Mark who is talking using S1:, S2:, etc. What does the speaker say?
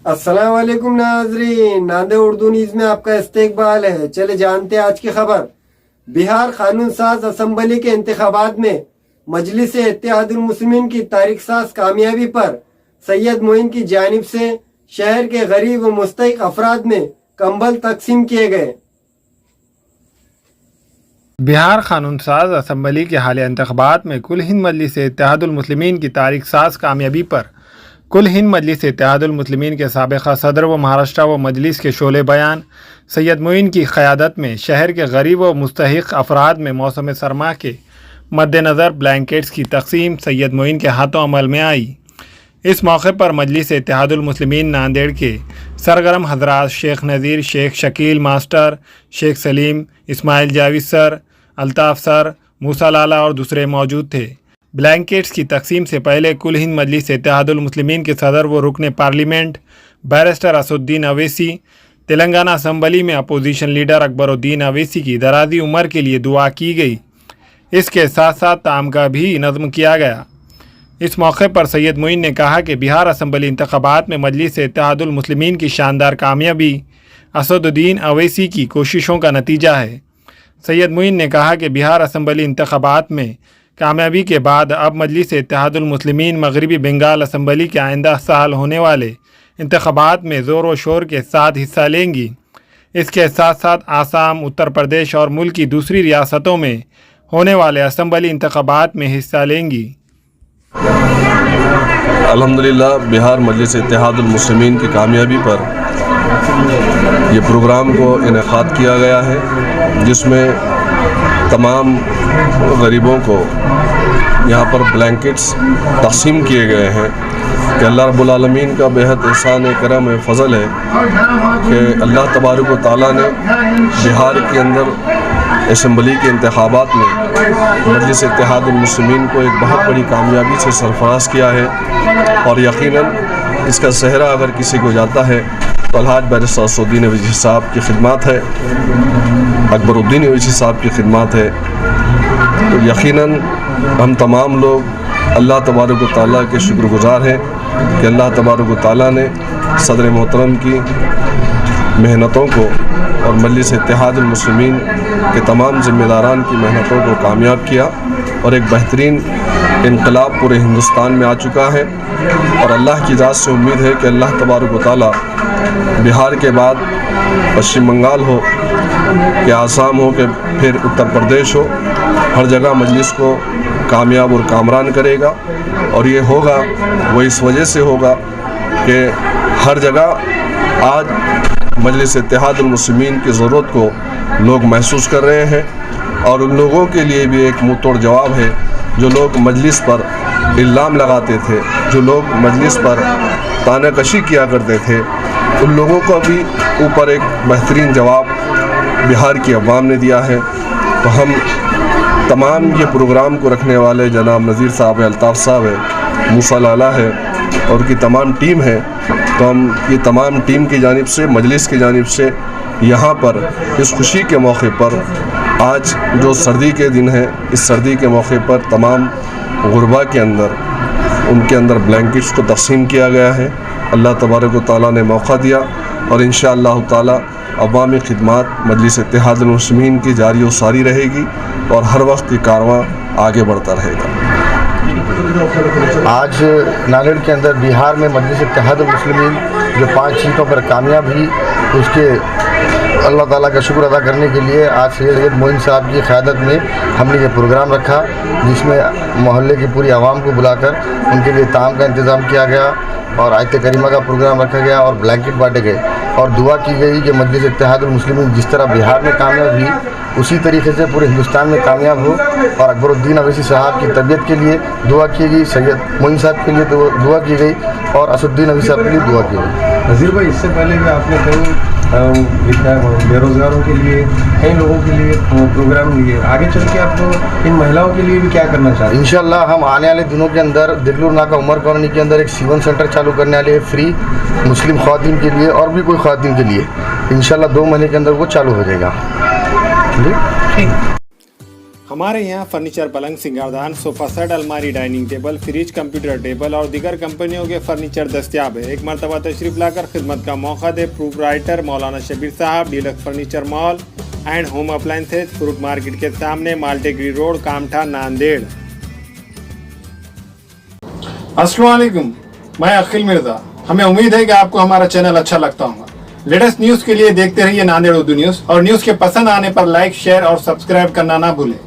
S1: अस्सलाम वालेकुम नाजरीन, नादे उर्दू न्यूज़ में आपका इस्तकबाल है। चले जानते हैं आज की खबर। बिहार कानून साज असम्बली के इंतखाबात में मजलिस इत्तेहादुल मुस्लिमीन की तारीख साज कामयाबी पर सैयद मोइन की जानिब से शहर के गरीब व मुस्तहिक अफराद में कंबल तकसीम किए गए।
S2: बिहार कानून साज असम्बली के हालिया इंतखाबात में कुल हिंद मजलिस इत्तेहादुल मुस्लिमीन की तारीख साज कामयाबी पर कुल हिंद मजलिस इत्तेहादुल मुस्लिमीन के साबिक़ा सदर व महाराष्ट्र व मजलिस के शोले बयान सैयद मोइन की क़यादत में शहर के गरीब व मुस्तहिक अफराद में मौसम सरमा के मद्देनज़र ब्लैंकेट्स की तकसीम सैयद मोइन के हाथों अमल में आई। इस मौके पर मजलिस इत्तेहादुल मुस्लिमीन नांदेड़ के सरगर्म हजरात Sheikh Nazeer, Sheikh Shakeel master, Sheikh Salim, Ismail Javed sir, Altaf sir, Musa Lala और दूसरे मौजूद थे। ब्लैंकेट्स की तकसीम से पहले कुल हिंद मजलिस इत्तेहादुल मुस्लिमीन के सदर व रुकन parliament barrister Asaduddin Owaisi, Telangana assembly में अपोजिशन लीडर अकबरुद्दीन अवैसी की दराज़ी उम्र के लिए दुआ की गई। इसके साथ साथ ताम का भी नज़्म किया गया। इस मौके पर सैयद मोइन ने कहा कि बिहार असम्बली इंतखाबात में मजलिस इत्तेहादुल मुस्लिमीन की शानदार कामयाबी असदुद्दीन अवैसी की कोशिशों का नतीजा है। सैयद मोइन ने कहा कि बिहार असम्बली इंतखाबात में कामयाबी के बाद अब मजलिस इत्तेहादुल मुस्लिमीन मगरबी बंगाल असम्बली के आइंदा साल होने वाले इंतखाबात में ज़ोर व शोर के साथ हिस्सा लेंगी। इसके साथ साथ आसाम, उत्तर प्रदेश और मुल्क की दूसरी रियासतों में होने वाले असम्बली इंतखाबात में हिस्सा लेंगी।
S3: अल्हम्दुलिल्लाह बिहार मजलिस इत्तेहादुल मुस्लिमीन की कामयाबी पर ये प्रोग्राम को इनेकाद किया गया है, जिसमें तमाम गरीबों को यहाँ पर ब्लैंकेट्स तक़सीम किए गए हैं कि अल्लाह रब्बुल आलमीन का बेहद एहसान करम फ़ज़ल है कि अल्लाह तबारक व तआला ने बिहार के अंदर असम्बली के इंतखाबात में मजलिस इत्तेहादुल मुस्लिमीन को एक बहुत बड़ी कामयाबी से सरफराज किया है। और यकीनन इसका सेहरा अगर किसी को जाता है तो अलहाज बैरिस्टर असदुद्दीन अवैसी साहब की खिदमत है, अकबरुद्दीन अवैसी साहब की खिदमत है। तो यकीनन हम तमाम लोग अल्लाह तबारक व तआला के शुक्रगुज़ार हैं कि अल्लाह तबारक व तआला ने सदर मोहतरम की मेहनतों को और मजलिस इत्तेहादुल मुस्लिमीन के तमाम ज़िम्मेदारान की मेहनतों को कामयाब किया और एक बेहतरीन इनकलाब पूरे हिंदुस्तान में आ चुका है। और अल्लाह की ज़ात से उम्मीद है कि अल्लाह तबारक व तआला बिहार के बाद पश्चिम बंगाल हो कि आसाम हो कि फिर उत्तर प्रदेश हो, हर जगह मजलिस को कामयाब और कामरान करेगा। और ये होगा वो इस वजह से होगा कि हर जगह आज मजलिस इत्तेहादुल मुस्लिमीन की ज़रूरत को लोग महसूस कर रहे हैं। और उन लोगों के लिए भी एक मुँह तोड़ जवाब है जो लोग मजलिस पर इल्ज़ाम लगाते थे, जो लोग मजलिस पर तानाकशी किया करते थे, उन लोगों को भी ऊपर एक बेहतरीन जवाब बिहार की अवाम ने दिया है। तो हम तमाम ये प्रोग्राम को रखने वाले जनाब नज़ीर साहब है, अल्ताफ़ साहब है, मूसा लाला है और की तमाम टीम है, तो हम ये तमाम टीम की जानिब से, मजलिस की जानिब से यहाँ पर इस खुशी के मौके पर आज जो सर्दी के दिन है, इस सर्दी के मौके पर तमाम गुरबा के अंदर उनके अंदर ब्लैंकेट्स को तक़सीम किया गया है। अल्लाह तबारक व तआला ने मौका दिया और इंशाअल्लाह ताला अवामी खिदमत मजलिस इत्तेहादुल मुस्लिमीन की जारी व सारी रहेगी और हर वक्त ये कारवां आगे बढ़ता रहेगा।
S4: आज नांदेड़ के अंदर बिहार में मजलिस इत्तेहादुल मुस्लिमीन जो 5 सीटों पर कामयाब हुई, उसके अल्लाह ताला का शुक्र अदा करने के लिए आज सैयद मोइन साहब की क़यादत में हमने ये प्रोग्राम रखा, जिसमें मोहल्ले की पूरी आवाम को बुलाकर उनके लिए ताम का इंतज़ाम किया गया और आयत करीमा का प्रोग्राम रखा गया और ब्लैंकेट बांटे गए और दुआ की गई कि मजलिस इत्तेहादुल मुस्लिमीन जिस तरह बिहार में कामयाब हुई उसी तरीके से पूरे हिंदुस्तान में कामयाब हो। और अकबरुद्दीन अवैसी साहब की तबीयत के लिए दुआ की गई, सैयद मोइन साहब के लिए दुआ की गई और असदुद्दीन अवैसी साहब के लिए दुआ की गई।
S5: नज़ीर भाई, इससे पहले भी आपने कई बेरोज़गारों के लिए, कई लोगों के लिए प्रोग्राम लिए, आगे चल के आप इन महिलाओं के लिए भी क्या करना चाहते हैं?
S4: इंशाल्लाह हम आने वाले दिनों के अंदर दिगलूर नाका उमर कॉलोनी के अंदर एक सीवन सेंटर चालू करने वाले हैं, फ्री मुस्लिम ख़वातीन के लिए और भी कोई ख़वातीन के लिए। इंशाल्लाह 2 महीने के अंदर वो चालू हो जाएगा।
S1: हम
S2: हमारे यहाँ फर्नीचर, पलंग, सिंगारदान, सोफा सेट, अलमारी, dining table, fridge, computer table और दीगर कंपनियों के फर्नीचर दस्तियाब है। एक मरतबा तशरीफ लाकर खिदमत का मौका दे। प्रोप्राइटर मौलाना शबीर साहब, deluxe furniture mall and home appliances, fruit market के सामने, माल्टेगिरी रोड, कामठा, नांदेड़। अस्सलाम वालेकुम, मैं अखिल मिर्जा। हमें उम्मीद है कि आपको हमारा चैनल अच्छा लगता होगा। लेटेस्ट न्यूज़ के लिए देखते रहिए नांदेड़ उर्दू न्यूज़, और न्यूज़ के पसंद आने पर लाइक, शेयर और सब्सक्राइब करना ना भूलें।